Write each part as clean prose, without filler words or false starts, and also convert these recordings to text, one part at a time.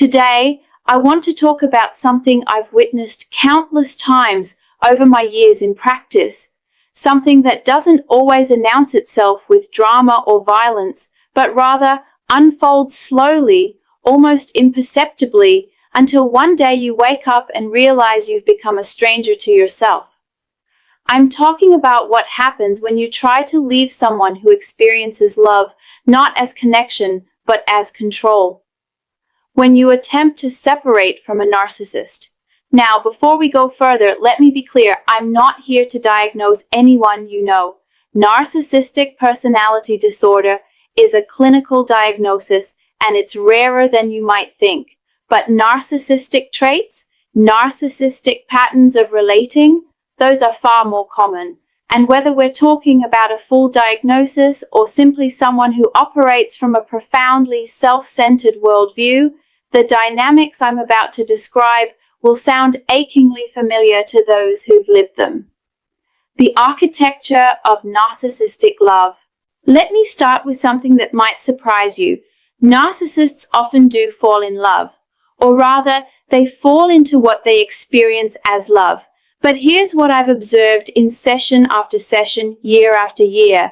Today, I want to talk about something I've witnessed countless times over my years in practice, something that doesn't always announce itself with drama or violence, but rather unfolds slowly, almost imperceptibly, until one day you wake up and realize you've become a stranger to yourself. I'm talking about what happens when you try to leave someone who experiences love not as connection, but as control. When you attempt to separate from a narcissist. Now, before we go further, let me be clear, I'm not here to diagnose anyone you know. Narcissistic personality disorder is a clinical diagnosis, and it's rarer than you might think. But narcissistic traits, narcissistic patterns of relating, those are far more common. And whether we're talking about a full diagnosis or simply someone who operates from a profoundly self-centered worldview, the dynamics I'm about to describe will sound achingly familiar to those who've lived them. The architecture of narcissistic love. Let me start with something that might surprise you. Narcissists often do fall in love, or rather, they fall into what they experience as love. But here's what I've observed in session after session, year after year.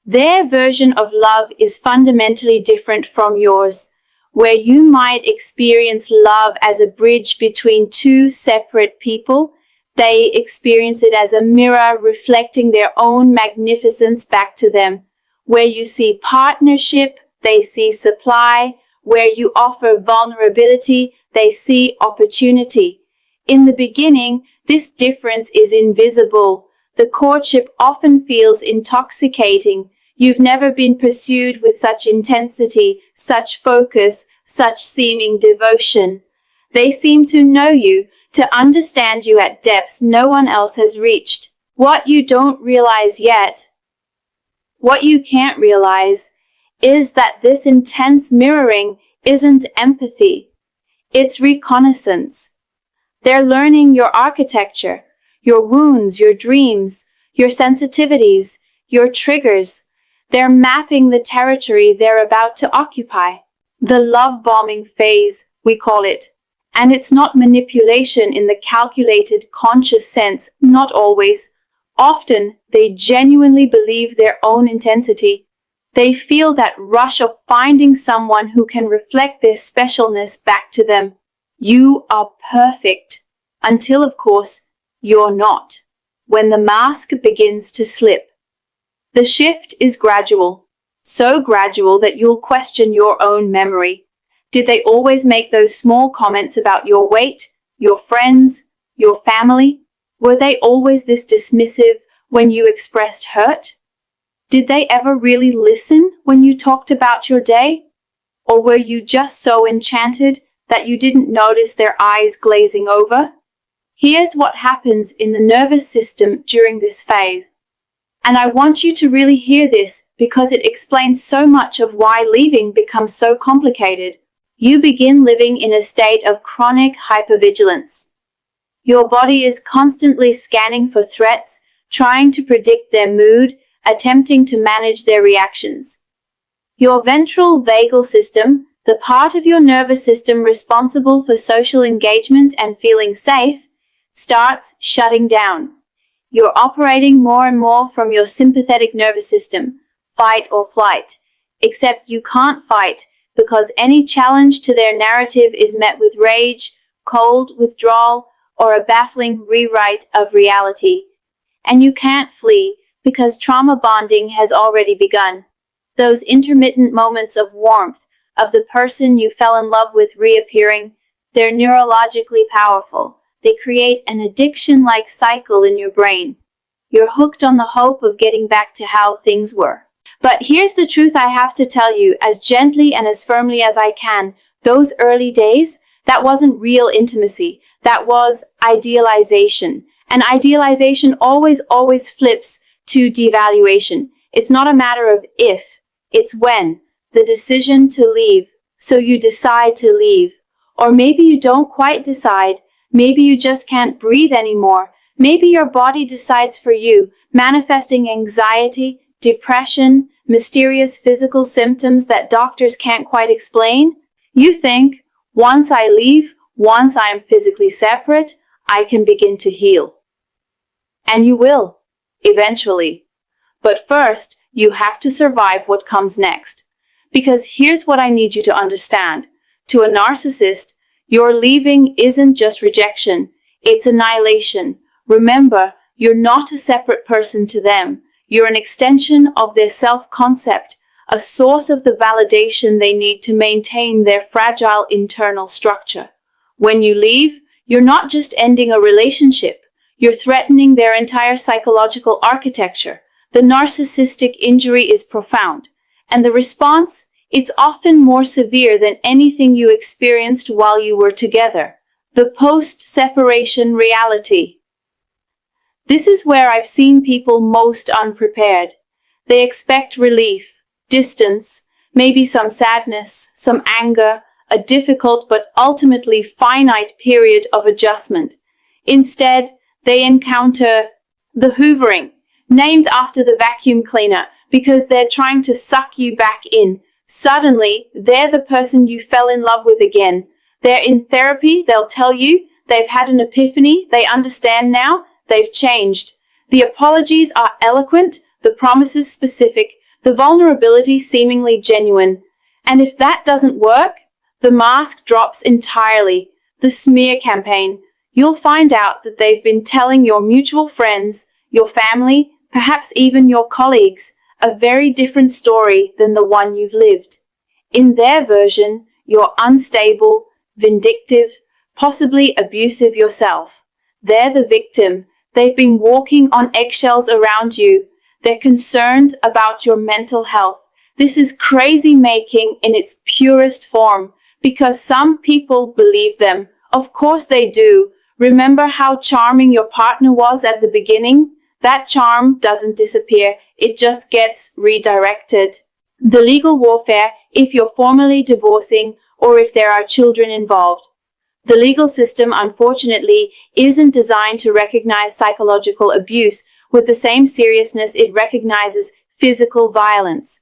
Their version of love is fundamentally different from yours. Where you might experience love as a bridge between two separate people, they experience it as a mirror reflecting their own magnificence back to them. Where you see partnership, they see supply. Where you offer vulnerability, they see opportunity. In the beginning, this difference is invisible. The courtship often feels intoxicating. You've never been pursued with such intensity, such focus, such seeming devotion. They seem to know you, to understand you at depths no one else has reached. What you don't realize yet, what you can't realize, is that this intense mirroring isn't empathy. It's reconnaissance. They're learning your architecture, your wounds, your dreams, your sensitivities, your triggers. They're mapping the territory they're about to occupy. The love bombing phase, we call it. And it's not manipulation in the calculated, conscious sense, not always. Often, they genuinely believe their own intensity. They feel that rush of finding someone who can reflect their specialness back to them. You are perfect. Until, of course, you're not. When the mask begins to slip. The shift is gradual. So gradual that you'll question your own memory. Did they always make those small comments about your weight, your friends, your family? Were they always this dismissive when you expressed hurt? Did they ever really listen when you talked about your day? Or were you just so enchanted that you didn't notice their eyes glazing over? Here's what happens in the nervous system during this phase. And I want you to really hear this because it explains so much of why leaving becomes so complicated. You begin living in a state of chronic hypervigilance. Your body is constantly scanning for threats, trying to predict their mood, attempting to manage their reactions. Your ventral vagal system, the part of your nervous system responsible for social engagement and feeling safe, starts shutting down. You're operating more and more from your sympathetic nervous system, fight or flight, except you can't fight because any challenge to their narrative is met with rage, cold withdrawal, or a baffling rewrite of reality. And you can't flee because trauma bonding has already begun. Those intermittent moments of warmth, of the person you fell in love with reappearing, they're neurologically powerful. They create an addiction-like cycle in your brain. You're hooked on the hope of getting back to how things were. But here's the truth I have to tell you, as gently and as firmly as I can. Those early days, that wasn't real intimacy. That was idealization. And idealization always flips to devaluation. It's not a matter of if, it's when. The decision to leave. So you decide to leave. Or maybe you don't quite decide. Maybe you just can't breathe anymore. Maybe your body decides for you, manifesting anxiety, depression, mysterious physical symptoms that doctors can't quite explain. You think, Once I leave, once I am physically separate, I can begin to heal. And you will, eventually. But first, you have to survive what comes next. Because here's what I need you to understand. To a narcissist, your leaving isn't just rejection, it's annihilation. Remember, you're not a separate person to them. You're an extension of their self-concept, a source of the validation they need to maintain their fragile internal structure. When you leave, you're not just ending a relationship, you're threatening their entire psychological architecture. The narcissistic injury is profound, and the response, it's often more severe than anything you experienced while you were together. The post-separation reality. This is where I've seen people most unprepared. They expect relief, distance, maybe some sadness, some anger, a difficult but ultimately finite period of adjustment. Instead, they encounter the hoovering, named after the vacuum cleaner, because they're trying to suck you back in. Suddenly, they're the person you fell in love with again. They're in therapy, they'll tell you, they've had an epiphany, they understand now, they've changed. The apologies are eloquent, the promises specific, the vulnerability seemingly genuine. And if that doesn't work, the mask drops entirely. The smear campaign. You'll find out that they've been telling your mutual friends, your family, perhaps even your colleagues, a very different story than the one you've lived. In their version, you're unstable, vindictive, possibly abusive yourself. They're the victim. They've been walking on eggshells around you. They're concerned about your mental health. This is crazy making in its purest form, because some people believe them. Of course they do. Remember how charming your partner was at the beginning? That charm doesn't disappear. It just gets redirected. The legal warfare, if you're formally divorcing or if there are children involved. The legal system, unfortunately, isn't designed to recognize psychological abuse with the same seriousness it recognizes physical violence.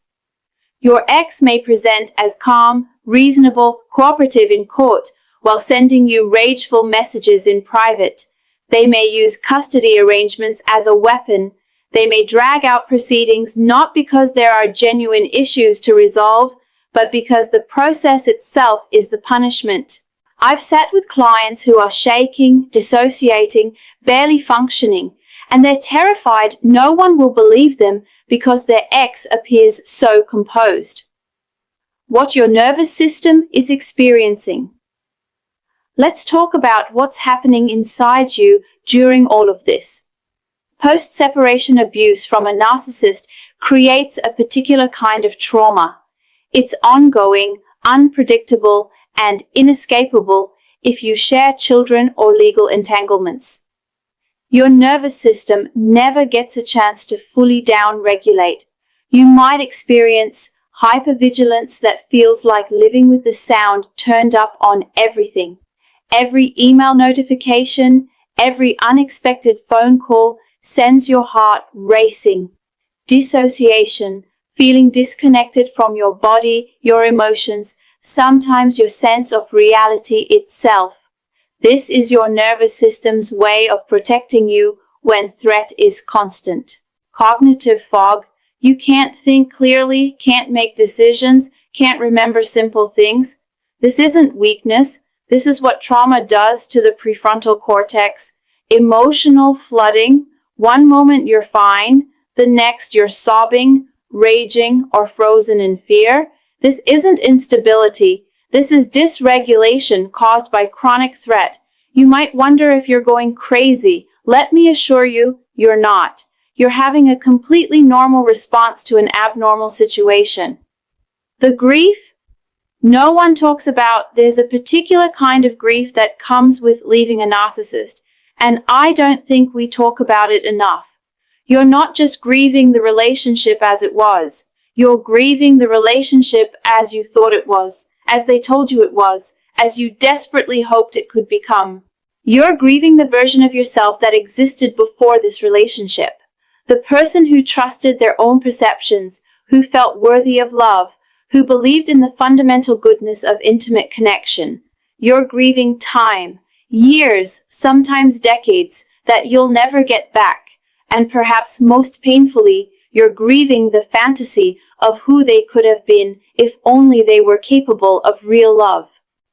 Your ex may present as calm, reasonable, cooperative in court, while sending you rageful messages in private. They may use custody arrangements as a weapon. They may drag out proceedings not because there are genuine issues to resolve, but because the process itself is the punishment. I've sat with clients who are shaking, dissociating, barely functioning, and they're terrified no one will believe them because their ex appears so composed. What your nervous system is experiencing. Let's talk about what's happening inside you during all of this. Post-separation abuse from a narcissist creates a particular kind of trauma. It's ongoing, unpredictable, and inescapable if you share children or legal entanglements. Your nervous system never gets a chance to fully down-regulate. You might experience hypervigilance that feels like living with the sound turned up on everything. Every email notification, every unexpected phone call sends your heart racing. Dissociation, feeling disconnected from your body, your emotions, sometimes your sense of reality itself. This is your nervous system's way of protecting you when threat is constant. Cognitive fog. You can't think clearly, can't make decisions, can't remember simple things. This isn't weakness. This is what trauma does to the prefrontal cortex. Emotional flooding. One moment you're fine, the next you're sobbing, raging, or frozen in fear. This isn't instability. This is dysregulation caused by chronic threat. You might wonder if you're going crazy. Let me assure you, you're not. You're having a completely normal response to an abnormal situation. The grief? No one talks about. There's a particular kind of grief that comes with leaving a narcissist, and I don't think we talk about it enough. You're not just grieving the relationship as it was. You're grieving the relationship as you thought it was, as they told you it was, as you desperately hoped it could become. You're grieving the version of yourself that existed before this relationship. The person who trusted their own perceptions, who felt worthy of love, who believed in the fundamental goodness of intimate connection. You're grieving time, years, sometimes decades, that you'll never get back. And perhaps most painfully, you're grieving the fantasy of who they could have been if only they were capable of real love.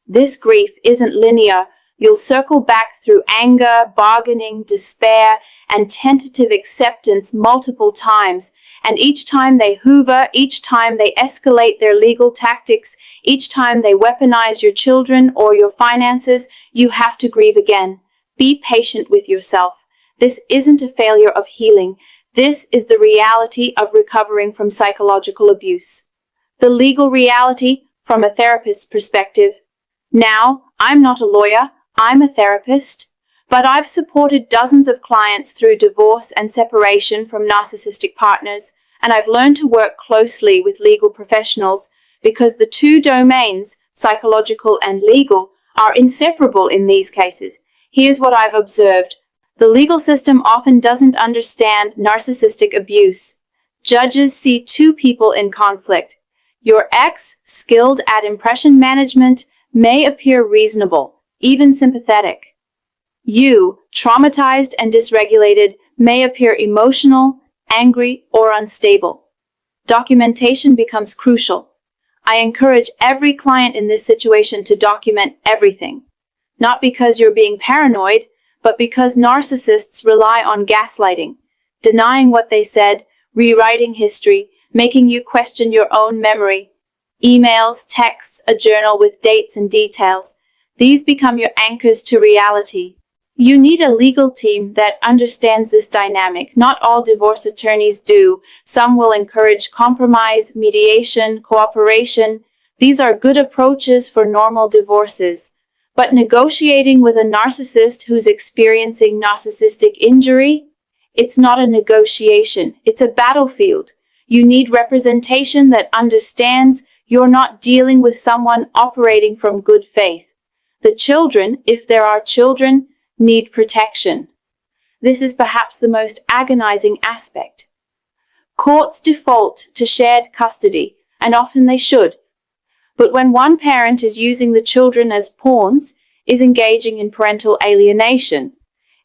This grief isn't linear. You'll circle back through anger, bargaining, despair, and tentative acceptance multiple times. And each time they hoover, each time they escalate their legal tactics, each time they weaponize your children or your finances, you have to grieve again. Be patient with yourself. This isn't a failure of healing. This is the reality of recovering from psychological abuse. The legal reality from a therapist's perspective. Now, I'm not a lawyer, I'm a therapist, but I've supported dozens of clients through divorce and separation from narcissistic partners, and I've learned to work closely with legal professionals because the two domains, psychological and legal, are inseparable in these cases. Here's what I've observed. The legal system often doesn't understand narcissistic abuse. Judges see two people in conflict. Your ex, skilled at impression management, may appear reasonable, even sympathetic. You, traumatized and dysregulated, may appear emotional, angry, or unstable. Documentation becomes crucial. I encourage every client in this situation to document everything. Not because you're being paranoid, but because narcissists rely on gaslighting, denying what they said, rewriting history, making you question your own memory. Emails, texts, a journal with dates and details. These become your anchors to reality. You need a legal team that understands this dynamic. Not all divorce attorneys do. Some will encourage compromise, mediation, cooperation. These are good approaches for normal divorces. But negotiating with a narcissist who's experiencing narcissistic injury, it's not a negotiation. It's a battlefield. You need representation that understands you're not dealing with someone operating from good faith. The children, if there are children, need protection. This is perhaps the most agonizing aspect. Courts default to shared custody, and often they should. But when one parent is using the children as pawns, is engaging in parental alienation,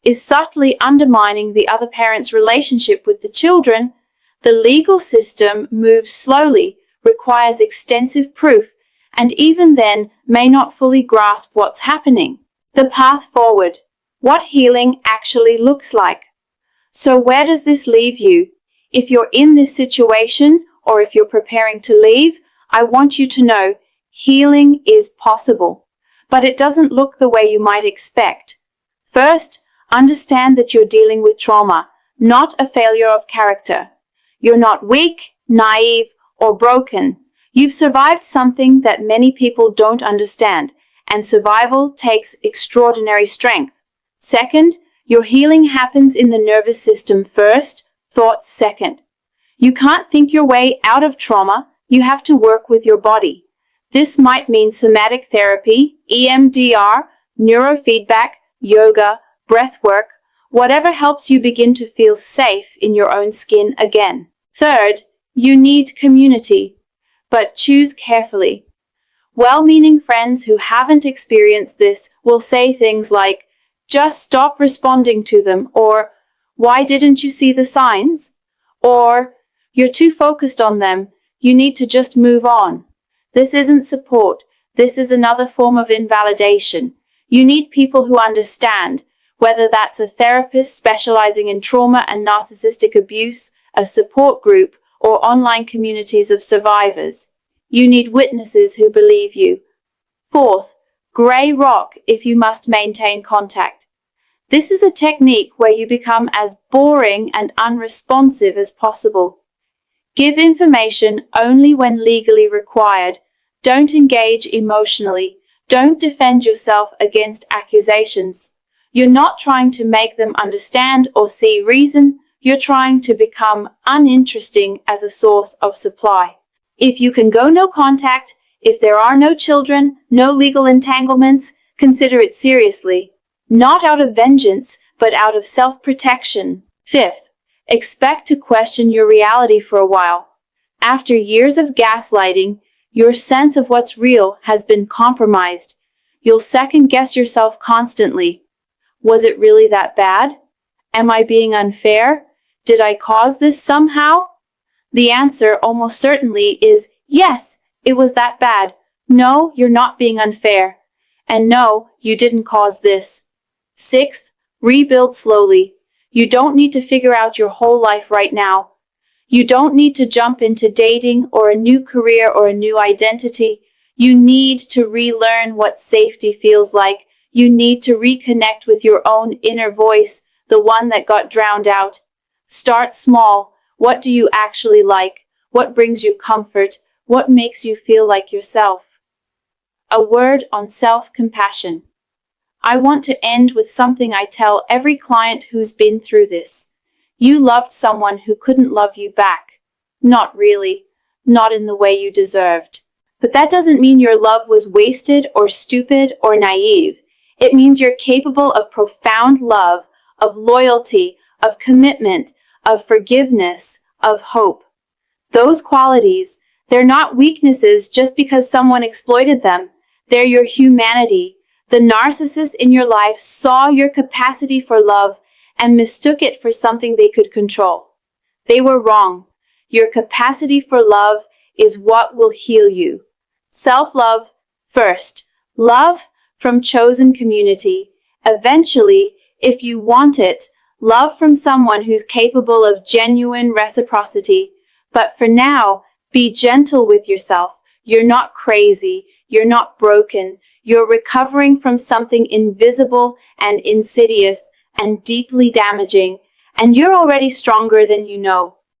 is subtly undermining the other parent's relationship with the children, the legal system moves slowly, requires extensive proof, and even then may not fully grasp what's happening. The path forward. What healing actually looks like. So where does this leave you? If you're in this situation, or if you're preparing to leave, I want you to know healing is possible, but it doesn't look the way you might expect. First, understand that you're dealing with trauma, not a failure of character. You're not weak, naive, or broken. You've survived something that many people don't understand, and survival takes extraordinary strength. Second, your healing happens in the nervous system first, thoughts second. You can't think your way out of trauma, you have to work with your body. This might mean somatic therapy, EMDR, neurofeedback, yoga, breath work, whatever helps you begin to feel safe in your own skin again. Third, you need community, but choose carefully. Well-meaning friends who haven't experienced this will say things like, just stop responding to them, or why didn't you see the signs? Or you're too focused on them, you need to just move on. This isn't support, this is another form of invalidation. You need people who understand, whether that's a therapist specializing in trauma and narcissistic abuse, a support group, or online communities of survivors. You need witnesses who believe you. Fourth, gray rock if you must maintain contact. This is a technique where you become as boring and unresponsive as possible. Give information only when legally required. Don't engage emotionally. Don't defend yourself against accusations. You're not trying to make them understand or see reason. You're trying to become uninteresting as a source of supply. If you can go no contact, if there are no children, no legal entanglements, consider it seriously. Not out of vengeance, but out of self-protection. Fifth, expect to question your reality for a while. After years of gaslighting, your sense of what's real has been compromised. You'll second guess yourself constantly. Was it really that bad? Am I being unfair? Did I cause this somehow? The answer almost certainly is yes, it was that bad. No, you're not being unfair. And no, you didn't cause this. Sixth, rebuild slowly. You don't need to figure out your whole life right now. You don't need to jump into dating or a new career or a new identity. You need to relearn what safety feels like. You need to reconnect with your own inner voice, the one that got drowned out. Start small. What do you actually like? What brings you comfort? What makes you feel like yourself? A word on self-compassion. I want to end with something I tell every client who's been through this. You loved someone who couldn't love you back. Not really. Not in the way you deserved. But that doesn't mean your love was wasted or stupid or naive. It means you're capable of profound love, of loyalty, of commitment, of forgiveness, of hope. Those qualities, they're not weaknesses just because someone exploited them. They're your humanity. The narcissist in your life saw your capacity for love and mistook it for something they could control. They were wrong. Your capacity for love is what will heal you. Self-love first. Love from chosen community. Eventually, if you want it, love from someone who's capable of genuine reciprocity. But for now, be gentle with yourself. You're not crazy. You're not broken. You're recovering from something invisible and insidious and deeply damaging, and you're already stronger than you know.